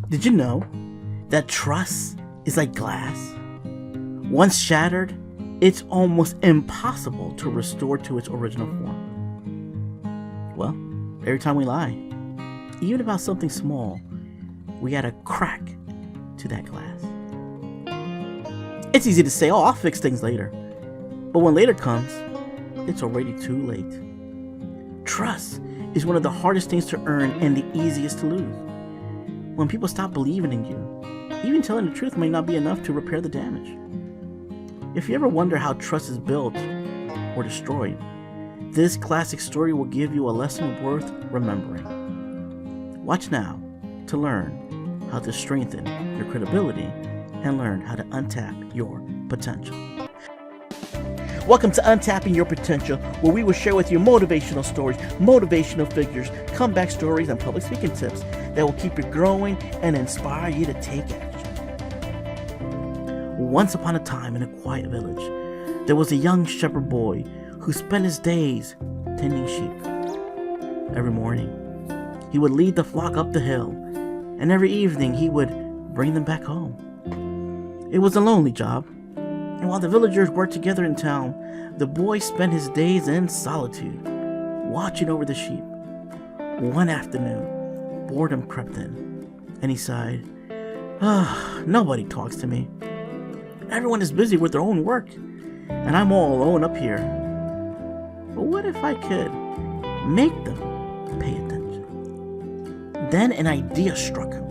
Did you know that trust is like glass? Once shattered, it's almost impossible to restore to its original form. Well, every time we lie, even about something small, we add a crack to that glass. It's easy to say, oh, I'll fix things later. But when later comes, it's already too late. Trust is one of the hardest things to earn and the easiest to lose. When people stop believing in you, even telling the truth may not be enough to repair the damage. If you ever wonder how trust is built or destroyed, this classic story will give you a lesson worth remembering. Watch now to learn how to strengthen your credibility and learn how to untap your potential. Welcome to Untapping Your Potential, where we will share with you motivational stories, motivational figures, comeback stories, and public speaking tips that will keep you growing and inspire you to take action. Once upon a time in a quiet village, there was a young shepherd boy who spent his days tending sheep. Every morning, he would lead the flock up the hill, and every evening he would bring them back home. It was a lonely job, and while the villagers worked together in town, the boy spent his days in solitude, watching over the sheep. One afternoon, boredom crept in, and he sighed, nobody talks to me. Everyone is busy with their own work, and I'm all alone up here. But what if I could make them pay attention? Then an idea struck him.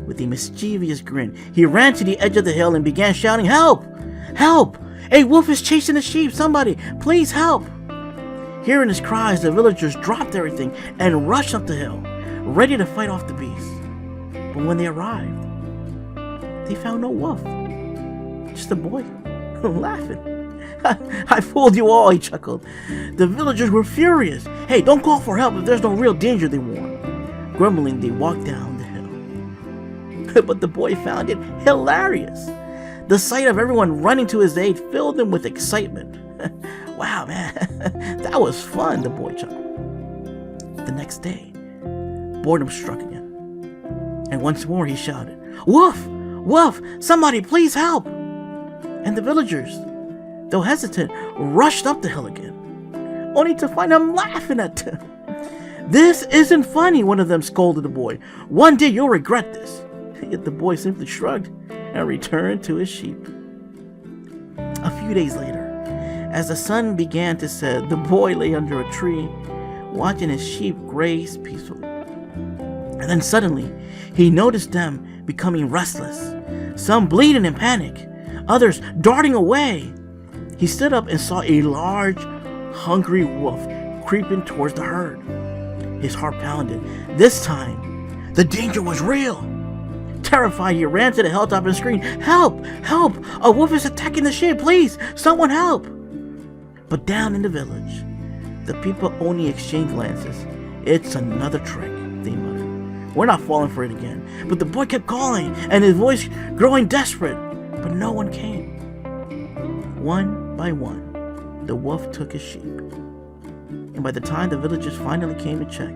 With a mischievous grin, he ran to the edge of the hill and began shouting, "Help! Help! A wolf is chasing the sheep! Somebody, please help!" Hearing his cries, the villagers dropped everything and rushed up the hill, ready to fight off the beast. But when they arrived, they found no wolf. Just a boy, laughing. I fooled you all, he chuckled. The villagers were furious. Hey, don't call for help if there's no real danger, they warned. Grumbling, they walked down the hill. But the boy found it hilarious. The sight of everyone running to his aid filled him with excitement. Wow, man, that was fun, the boy chuckled. The next day, boredom struck again. And once more he shouted, "Wolf! Wolf! Somebody please help!" And the villagers, though hesitant, rushed up the hill again, only to find him laughing at them. "This isn't funny," one of them scolded the boy. "One day you'll regret this." Yet the boy simply shrugged and returned to his sheep. A few days later, as the sun began to set, the boy lay under a tree, watching his sheep graze peacefully. And then suddenly, he noticed them becoming restless, some bleating in panic, others darting away. He stood up and saw a large, hungry wolf creeping towards the herd. His heart pounded. This time, the danger was real. Terrified, he ran to the hilltop and screamed, "Help! Help! A wolf is attacking the sheep! Please, someone help!" But down in the village, the people only exchanged glances. "It's another trick," they muttered. "We're not falling for it again." But the boy kept calling, and his voice growing desperate. But no one came. One by one, the wolf took his sheep. And by the time the villagers finally came to check,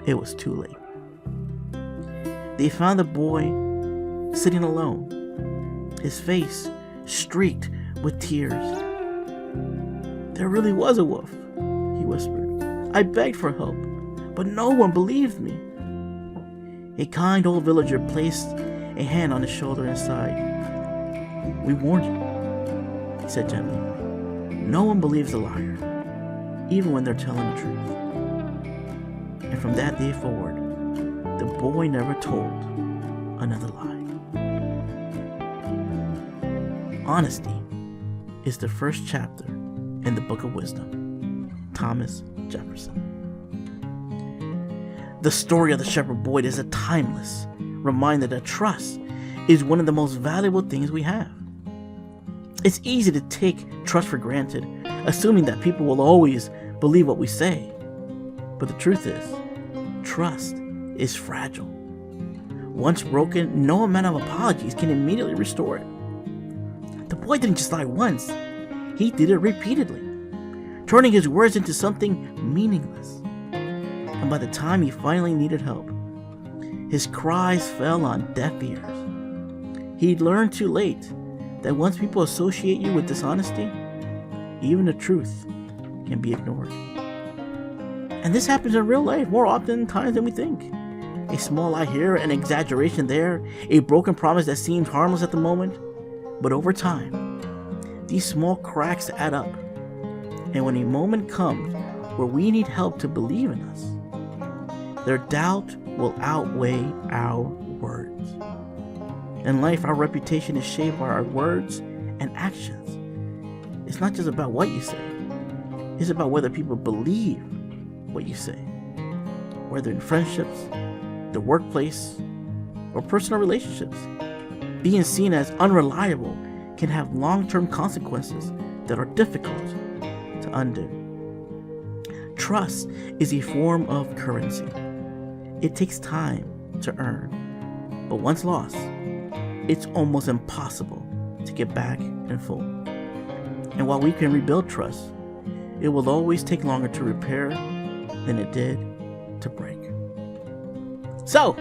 it was too late. They found the boy sitting alone, his face streaked with tears. "There really was a wolf," he whispered. "I begged for help, but no one believed me." A kind old villager placed a hand on his shoulder and sighed. "We warned you," he said gently. "No one believes a liar, even when they're telling the truth." And from that day forward, the boy never told another lie. Honesty is the first chapter in the Book of Wisdom. Thomas Jefferson. The story of the shepherd boy is a timeless reminder that trust is one of the most valuable things we have. It's easy to take trust for granted, assuming that people will always believe what we say. But the truth is, trust is fragile. Once broken, no amount of apologies can immediately restore it. The boy didn't just lie once, he did it repeatedly, turning his words into something meaningless. And by the time he finally needed help, His cries fell on deaf ears. He learned too late that once people associate you with dishonesty, even the truth can be ignored. And this happens in real life more often times than we think. A small lie here, an exaggeration there, a broken promise that seems harmless at the moment, but over time, these small cracks add up. And when a moment comes where we need help to believe in us, their doubt will outweigh our words. In life, our reputation is shaped by our words and actions. It's not just about what you say. It's about whether people believe what you say. Whether in friendships, the workplace, or personal relationships. Being seen as unreliable can have long-term consequences that are difficult to undo. Trust is a form of currency. It takes time to earn, but once lost, it's almost impossible to get back in full. And while we can rebuild trust, it will always take longer to repair than it did to break. So,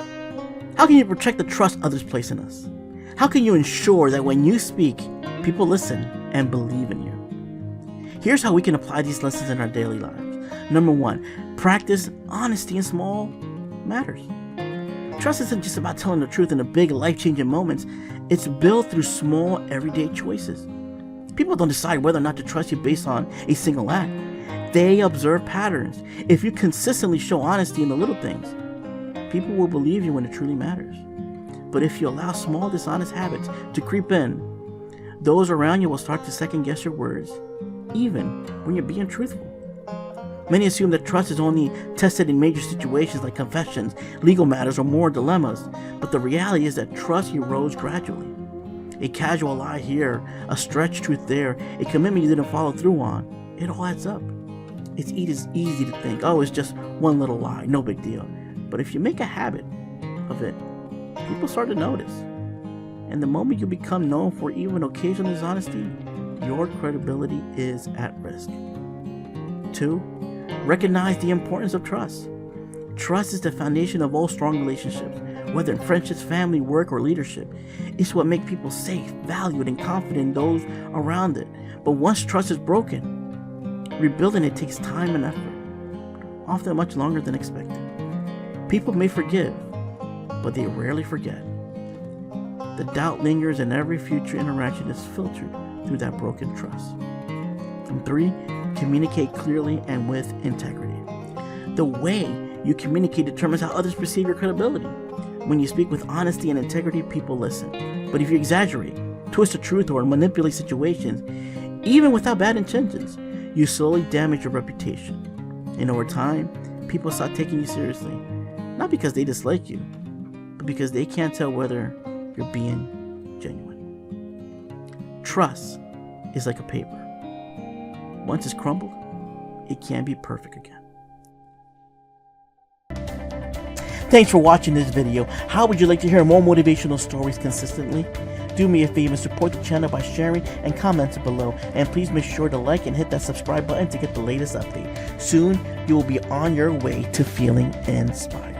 how can you protect the trust others place in us? How can you ensure that when you speak, people listen and believe in you? Here's how we can apply these lessons in our daily lives. Number 1, practice honesty in small matters. Trust isn't just about telling the truth in the big life-changing moments. It's built through small, everyday choices. People don't decide whether or not to trust you based on a single act. They observe patterns. If you consistently show honesty in the little things, people will believe you when it truly matters. But if you allow small dishonest habits to creep in, those around you will start to second-guess your words, even when you're being truthful. Many assume that trust is only tested in major situations like confessions, legal matters, or moral dilemmas, but the reality is that trust erodes gradually. A casual lie here, a stretched truth there, a commitment you didn't follow through on, it all adds up. It's easy to think, oh, it's just one little lie, no big deal. But if you make a habit of it, people start to notice. And the moment you become known for even occasional dishonesty, your credibility is at risk. 2, recognize the importance of trust. Trust is the foundation of all strong relationships, whether in friendships, family, work, or leadership. It's what makes people safe, valued, and confident in those around it. But once trust is broken, rebuilding it takes time and effort, often much longer than expected. People may forgive, but they rarely forget. The doubt lingers, and every future interaction is filtered through that broken trust. And 3, communicate clearly and with integrity. The way you communicate determines how others perceive your credibility. When you speak with honesty and integrity, people listen. But if you exaggerate, twist the truth, or manipulate situations, even without bad intentions, you slowly damage your reputation. And over time, people start taking you seriously. Not because they dislike you, but because they can't tell whether you're being genuine. Trust is like a paper. Once it's crumbled, it can't be perfect again. Thanks for watching this video. How would you like to hear more motivational stories consistently? Do me a favor and support the channel by sharing and commenting below. And please make sure to like and hit that subscribe button to get the latest update. Soon, you will be on your way to feeling inspired.